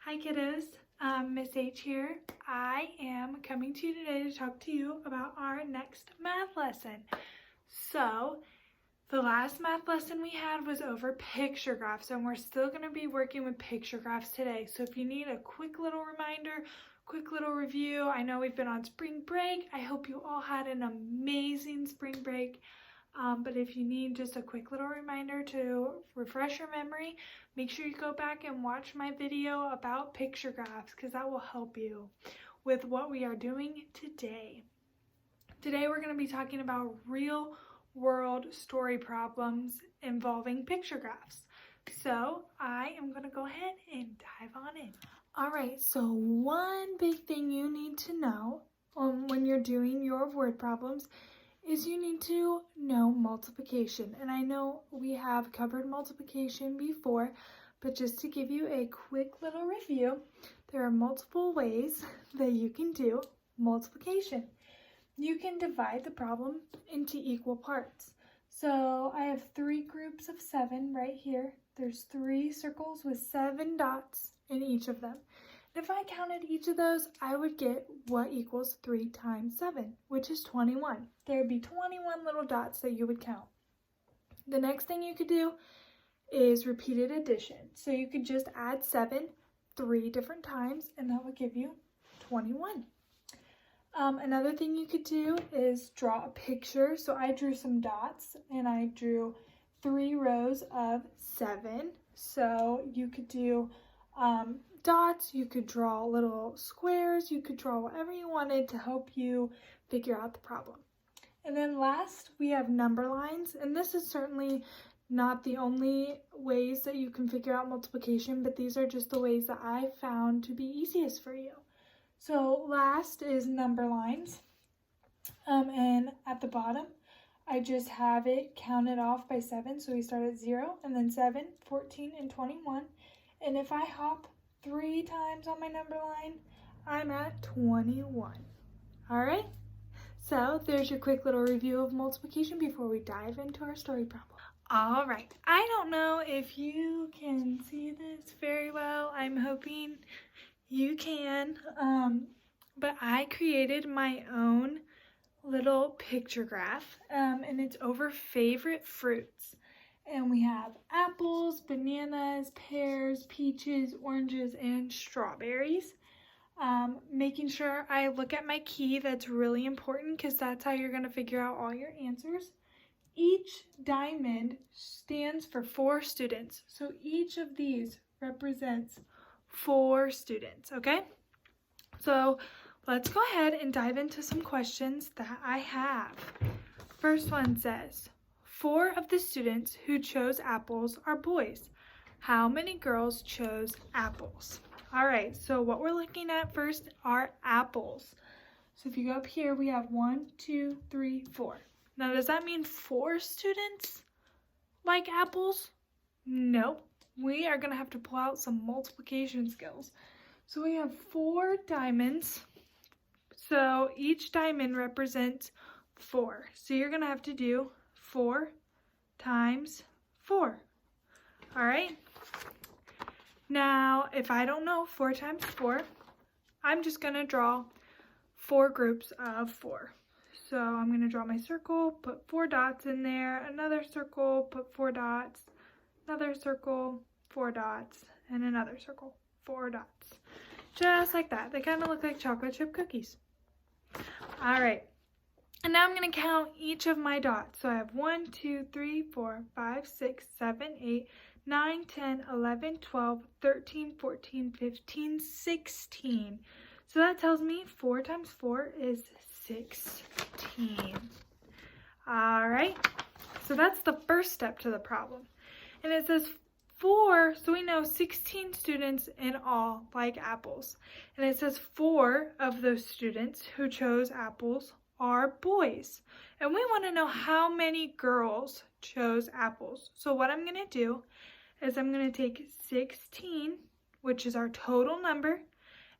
Hi kiddos, Miss H here. I am coming to you today to talk to you about our next math lesson. So, the last math lesson we had was over picture graphs, and we're still going to be working with picture graphs today. So if you need a quick little reminder, quick little review, I know we've been on spring break. I hope you all had an amazing spring break. But if you need just a quick little reminder to refresh your memory, make sure you go back and watch my video about picture graphs because that will help you with what we are doing today. Today we're going to be talking about real world story problems involving picture graphs. So I am going to go ahead and dive on in. Alright, so one big thing you need to know when you're doing your word problems is you need to know multiplication. And I know we have covered multiplication before, but just to give you a quick little review, there are multiple ways that you can do multiplication. You can divide the problem into equal parts. So I have 3 groups of 7 right here. There's 3 circles with 7 dots in each of them. If I counted each of those, I would get what equals 3 times 7, which is 21. There would be 21 little dots that you would count. The next thing you could do is repeated addition. So you could just add 7 3 different times, and that would give you 21. Another thing you could do is draw a picture. So I drew some dots, and I drew 3 rows of 7. So you could do dots, you could draw little squares, you could draw whatever you wanted to help you figure out the problem. And then last, we have number lines, and this is certainly not the only ways that you can figure out multiplication, but these are just the ways that I found to be easiest for you. So last is number lines, and at the bottom, I just have it counted off by 7, so we start at 0, and then 7, 14, and 21, and if I hop 3 times on my number line, I'm at 21. All right, so there's your quick little review of multiplication before we dive into our story problem. All right, I don't know if you can see this very well. I'm hoping you can, but I created my own little picture graph, and it's over favorite fruits. And we have apples, bananas, pears, peaches, oranges, and strawberries. Making sure I look at my key, that's really important because that's how you're going to figure out all your answers. Each diamond stands for 4 students. So each of these represents 4 students, okay? So let's go ahead and dive into some questions that I have. First one says, 4 of the students who chose apples are boys. How many girls chose apples? All right, so what we're looking at first are apples. So if you go up here, we have 1, 2, 3, 4. Now, does that mean 4 students like apples? No, we are going to have to pull out some multiplication skills. So we have 4 diamonds. So each diamond represents 4. So you're going to have to do 4 times 4. All right. Now, if I don't know 4 times 4, I'm just going to draw 4 groups of 4. So I'm going to draw my circle, put 4 dots in there, another circle, put 4 dots, another circle, 4 dots, and another circle, 4 dots. Just like that. They kind of look like chocolate chip cookies. All right. And now I'm going to count each of my dots. So I have 1, 2, 3, 4, 5, 6, 7, 8, 9, 10, 11, 12, 13, 14, 15, 16. So that tells me 4 times 4 is 16. All right. So that's the first step to the problem. And it says 4, so we know 16 students in all like apples. And it says 4 of those students who chose apples are boys. And we want to know how many girls chose apples. So what I'm going to do is I'm going to take 16, which is our total number,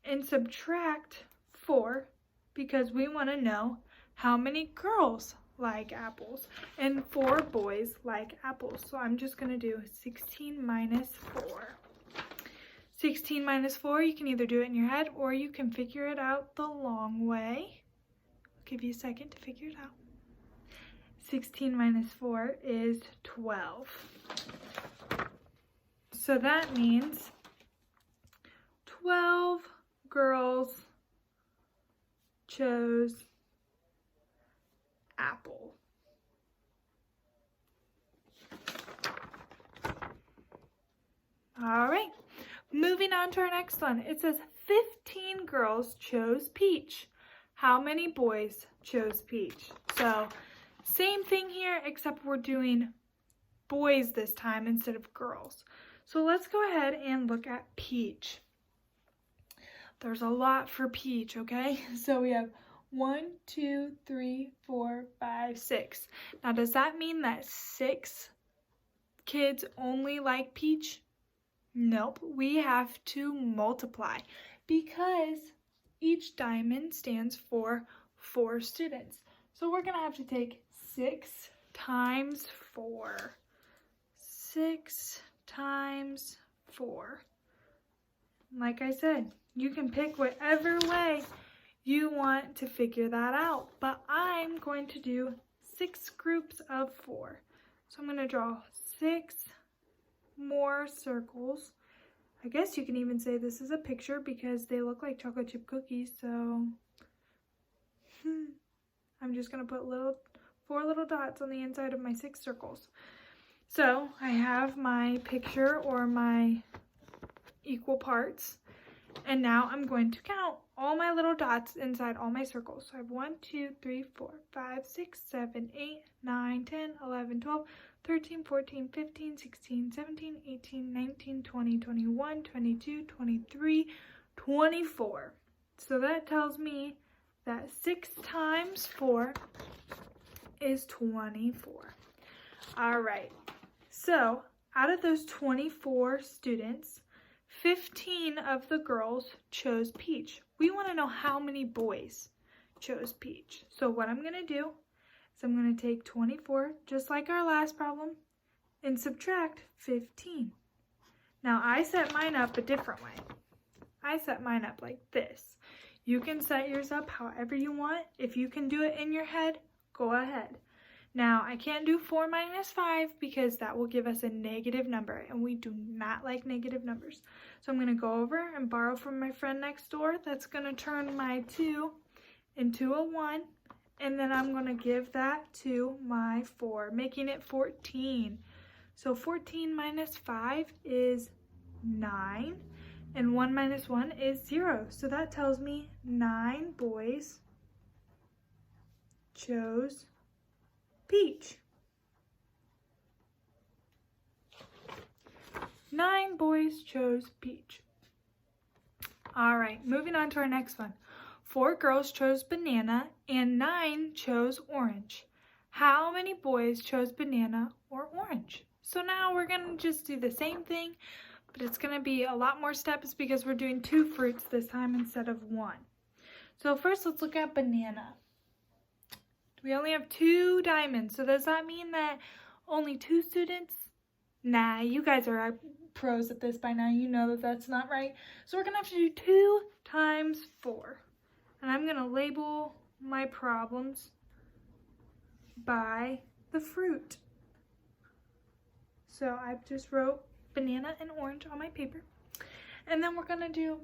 and subtract 4 because we want to know how many girls like apples and 4 boys like apples. So I'm just going to do 16 minus 4. 16 minus 4, you can either do it in your head or you can figure it out the long way. I'll give you a second to figure it out. 16 minus 4 is 12. So that means 12 girls chose apple. All right, moving on to our next one. It says 15 girls chose peach. How many boys chose peach? So same thing here, except we're doing boys this time instead of girls. So let's go ahead and look at peach. There's a lot for peach, okay? So we have 1, 2, 3, 4, 5, 6. Now, does that mean that 6 kids only like peach? Nope, we have to multiply because each diamond stands for 4 students. So we're gonna have to take 6 times 4. 6 times 4. Like I said, you can pick whatever way you want to figure that out, but I'm going to do 6 groups of 4. So I'm going to draw 6 more circles. I guess you can even say this is a picture because they look like chocolate chip cookies, so I'm just going to put 4 little dots on the inside of my 6 circles. So I have my picture or my equal parts, and now I'm going to count all my little dots inside all my circles. So I have 1, 2, 3, 4, 5, 6, 7, 8, 9, 10, 11, 12, 13, 14, 15, 16, 17, 18, 19, 20, 21, 22, 23, 24. So that tells me that 6 times 4 is 24. All right. So out of those 24 students, 15 of the girls chose peach. We want to know how many boys chose peach. So what I'm going to do is I'm going to take 24, just like our last problem, and subtract 15. Now I set mine up a different way. I set mine up like this. You can set yours up however you want. If you can do it in your head, go ahead. Now, I can't do 4 minus 5 because that will give us a negative number, and we do not like negative numbers. So I'm going to go over and borrow from my friend next door. That's going to turn my 2 into a 1, and then I'm going to give that to my 4, making it 14. So 14 minus 5 is 9, and 1 minus 1 is 0. So that tells me 9 boys chose peach. 9 boys chose peach. All right, moving on to our next one. 4 girls chose banana and 9 chose orange. How many boys chose banana or orange? So now we're going to just do the same thing, but it's going to be a lot more steps because we're doing 2 fruits this time instead of 1. So first, let's look at banana. We only have 2 diamonds, so does that mean that only 2 students? Nah, you guys are pros at this by now. You know that that's not right. So we're going to have to do 2 times 4. And I'm going to label my problems by the fruit. So I just wrote banana and orange on my paper. And then we're going to do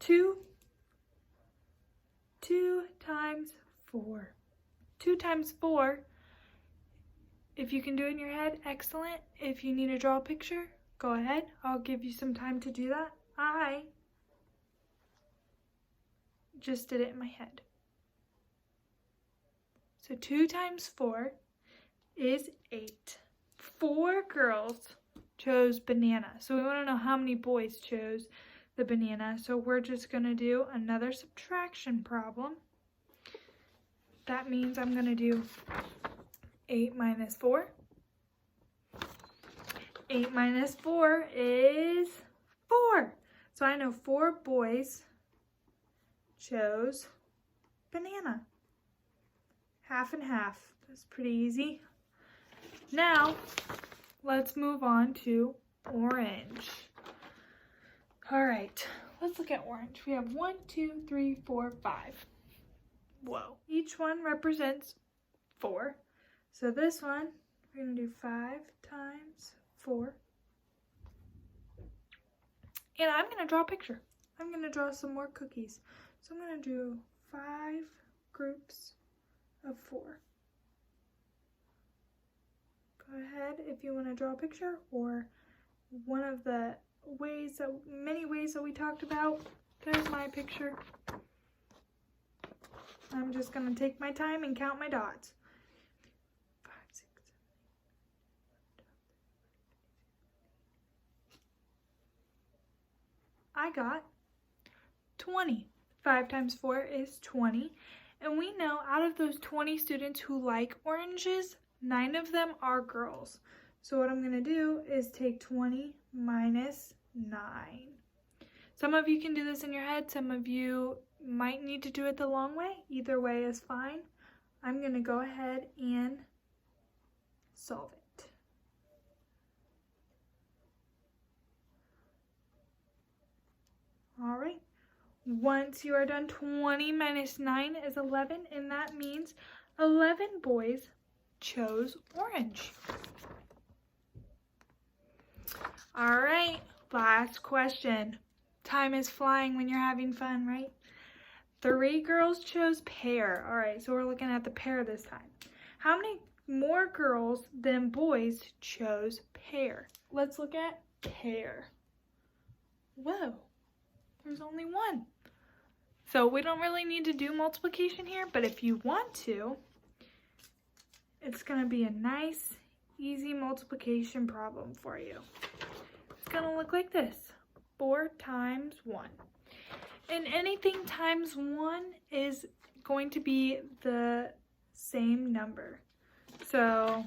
2 times 4. 2 times 4, if you can do it in your head, excellent. If you need to draw a picture, go ahead. I'll give you some time to do that. I just did it in my head. So 2 times 4 is 8. 4 girls chose banana. So we want to know how many boys chose the banana. So we're just going to do another subtraction problem. That means I'm going to do 8 minus 4. 8 minus 4 is 4. So I know 4 boys chose banana. Half and half. That's pretty easy. Now, let's move on to orange. All right, let's look at orange. We have 1, 2, 3, 4, 5. Whoa. Each one represents 4. So this one, we're going to do 5 times 4. And I'm going to draw a picture. I'm going to draw some more cookies. So I'm going to do 5 groups of 4. Go ahead if you want to draw a picture, or one of the many ways that we talked about. There's my picture. I'm just going to take my time and count my dots. 5, 6, 7, 8, 9, 10. I got 20. 5 times 4 is 20. And we know out of those 20 students who like oranges, 9 of them are girls. So what I'm going to do is take 20 minus 9. Some of you can do this in your head. Some of you might need to do it the long way. Either way is fine. I'm going to go ahead and solve it. All right. Once you are done, 20 minus 9 is 11, and that means 11 boys chose orange. All right, last question. Time is flying when you're having fun, right? 3 girls chose pear. All right, so we're looking at the pear this time. How many more girls than boys chose pear? Let's look at pear. Whoa, there's only 1. So we don't really need to do multiplication here, but if you want to, it's going to be a nice, easy multiplication problem for you. It's going to look like this. 4 times 1. And anything times 1 is going to be the same number. So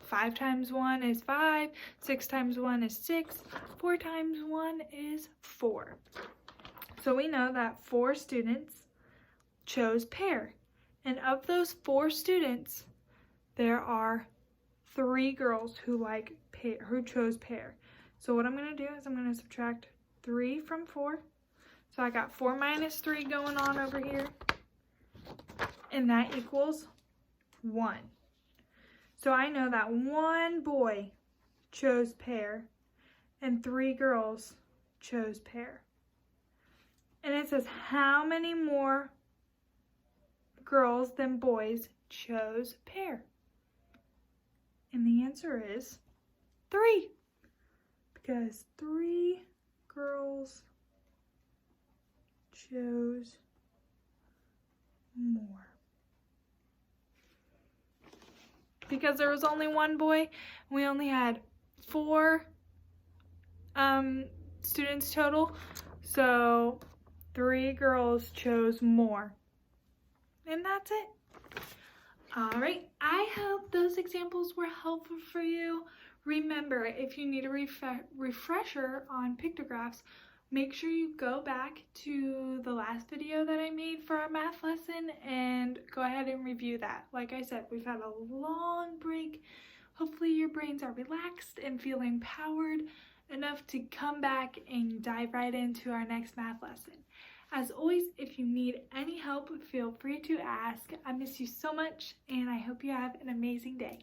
5 times 1 is 5, 6 times 1 is 6, 4 times 1 is 4. So we know that 4 students chose pear. And of those 4 students, there are 3 girls who chose pear. So what I'm going to do is I'm going to subtract 3 from 4. So I got 4 minus 3 going on over here. And that equals 1. So I know that 1 boy chose pear and 3 girls chose pear. And it says how many more girls than boys chose pear? And the answer is 3. Because 3 girls chose more. Because there was only 1 boy, we only had 4 students total. So 3 girls chose more. And that's it. All right, I hope those examples were helpful for you. Remember, if you need a refresher on pictographs, make sure you go back to the last video that I made for our math lesson and go ahead and review that. Like I said, we've had a long break. Hopefully your brains are relaxed and feeling powered enough to come back and dive right into our next math lesson. As always, if you need any help, feel free to ask. I miss you so much, and I hope you have an amazing day.